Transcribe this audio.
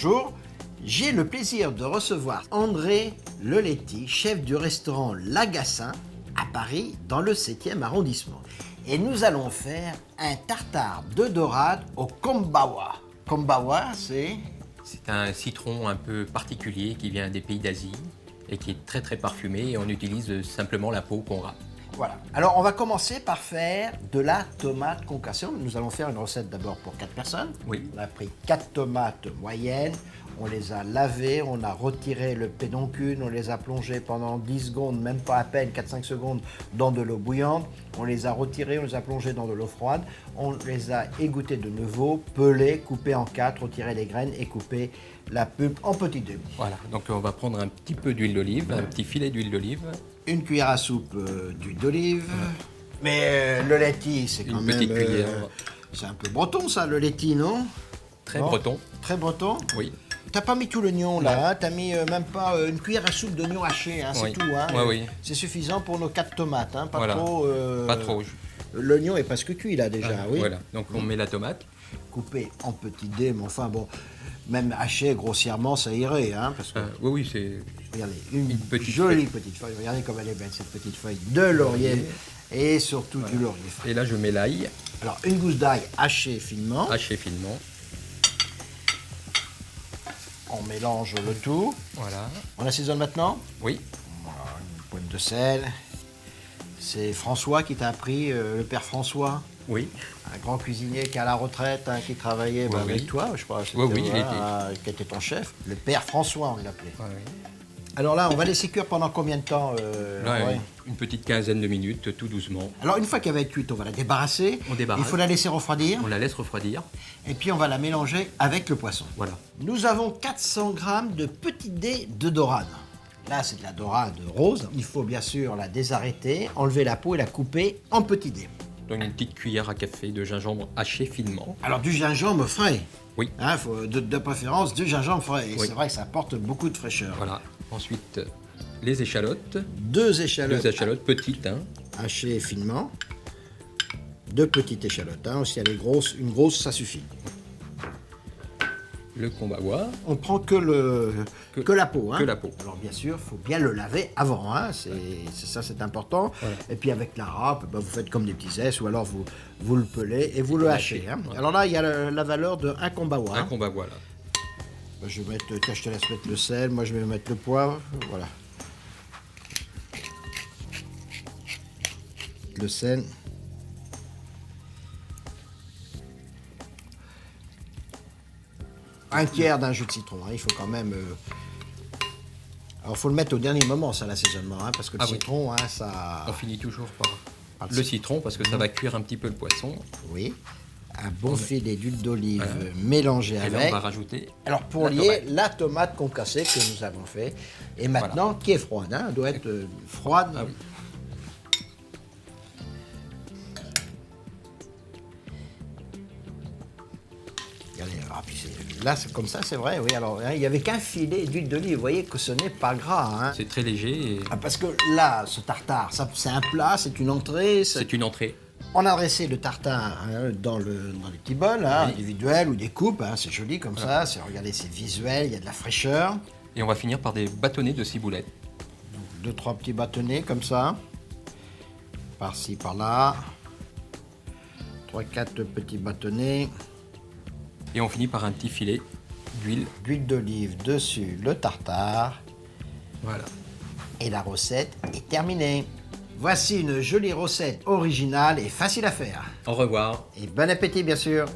Bonjour, j'ai le plaisir de recevoir André Leletti, chef du restaurant L'Agassin à Paris, dans le 7e arrondissement. Et nous allons faire un tartare de dorade au kombawa. Kombawa, c'est... C'est un citron un peu particulier qui vient des pays d'Asie et qui est très parfumé, et on utilise simplement la peau qu'on râpe. Voilà. Alors, on va commencer par faire de la tomate concassée. Nous allons faire une recette d'abord pour 4 personnes. Oui. On a pris 4 tomates moyennes, on les a lavées, on a retiré le pédoncule, on les a plongées pendant 10 secondes, même pas à peine, 4-5 secondes, dans de l'eau bouillante. On les a retirées, on les a plongées dans de l'eau froide. On les a égouttées de nouveau, pelées, coupées en 4, retirées les graines et coupées la pulpe en petits dés. Voilà, donc on va prendre un petit peu d'huile d'olive, un petit filet d'huile d'olive. Une cuillère à soupe d'huile d'olive. Mais le Leletti, c'est quand Une même... petite cuillère. C'est un peu breton, ça, le Leletti, non? Très Non. breton. Très breton? Oui. T'as pas mis tout l'oignon, là, hein? T'as mis même pas une cuillère à soupe d'oignon haché, hein? C'est Oui. tout, hein? Ouais, oui. C'est suffisant pour nos 4 tomates, hein? Pas Voilà. trop... Pas trop. L'oignon est presque cuit, là, déjà, oui? Voilà, donc on met la tomate. Coupé en petits dés, mais enfin, bon... Même haché grossièrement, ça irait, hein? Parce que... Oui, c'est... Regardez, une petite jolie petite feuille. Regardez comme elle est belle, cette petite feuille de laurier. Et surtout du laurier frais. Et là, je mets l'ail, Alors, une gousse d'ail hachée finement. haché finement. On mélange le tout. Voilà. On assaisonne maintenant. Oui. Voilà, une pointe de sel. C'est François qui t'a appris, le père François, Oui. un grand cuisinier qui est à la retraite, hein, qui travaillait Oui, avec oui. toi, je crois. Oui, oui, il qui était ton chef. Le père François, on l'appelait. Ouais, oui. Alors là, on va laisser cuire pendant combien de temps Là, André une petite quinzaine de minutes, tout doucement. Alors, une fois qu'elle va être cuite, on va la débarrasser. On débarrasse. Il faut la laisser refroidir. On la laisse refroidir. Et puis, on va la mélanger avec le poisson. Voilà. Nous avons 400 grammes de petits dés de dorade. Là, c'est de la dorade rose. Il faut bien sûr la désarrêter, enlever la peau et la couper en petits dés. Donc une petite cuillère à café de gingembre haché finement. Alors, du gingembre frais. Oui. Hein, de préférence, du gingembre frais. Et Oui. c'est vrai que ça apporte beaucoup de fraîcheur. Voilà. Ensuite, les échalotes. 2 échalotes, 2 échalotes petites, hein. hachées finement. 2 petites échalotes. Hein. Si elle est grosse, une grosse, ça suffit. Le kombawa. On prend que la peau. Hein. Que la peau. Alors bien sûr, il faut bien le laver avant. Hein. C'est important. Voilà. Et puis avec la râpe, vous faites comme des petits S ou alors vous le pelez et vous le hachez. Hein. Voilà. Alors là, il y a la valeur de 1 kombawa. Un Hein. kombawa, là. Je vais mettre, tiens, je te laisse mettre le sel. Moi, je vais mettre le poivre. Voilà. Le sel. Un tiers d'un jus de citron, hein. Il faut quand même... Alors, il faut le mettre au dernier moment, ça, l'assaisonnement, hein, parce que le Ah oui. citron, hein, ça... On finit toujours par Par le le citron parce que ça va cuire un petit peu le poisson. Oui. Un bon filet d'huile d'olive mélangé Et là, on avec. va rajouter Alors, pour la lier tomate. la tomate concassée que nous avons fait. Et maintenant, qui est froide, hein, elle doit être froide. Ah oui. Regardez, ah, puis là, c'est comme ça, c'est vrai, oui. Alors, hein, il n'y avait qu'un filet d'huile d'olive. Vous voyez que ce n'est pas gras. Hein. C'est très léger et Ah, parce que là, ce tartare, c'est un plat, c'est une entrée. c'est une entrée. On a dressé le tartare hein, dans les petits bols, hein, individuels ou des coupes. Hein, c'est joli comme ça. Regardez, c'est visuel, il y a de la fraîcheur. Et on va finir par des bâtonnets de ciboulette. 2-3 petits bâtonnets comme ça. Par-ci, par-là. 3-4 petits bâtonnets. Et on finit par un petit filet d'huile. D'huile d'olive dessus, le tartare. Voilà. Et la recette est terminée. Voici une jolie recette originale et facile à faire. Au revoir. Et bon appétit, bien sûr.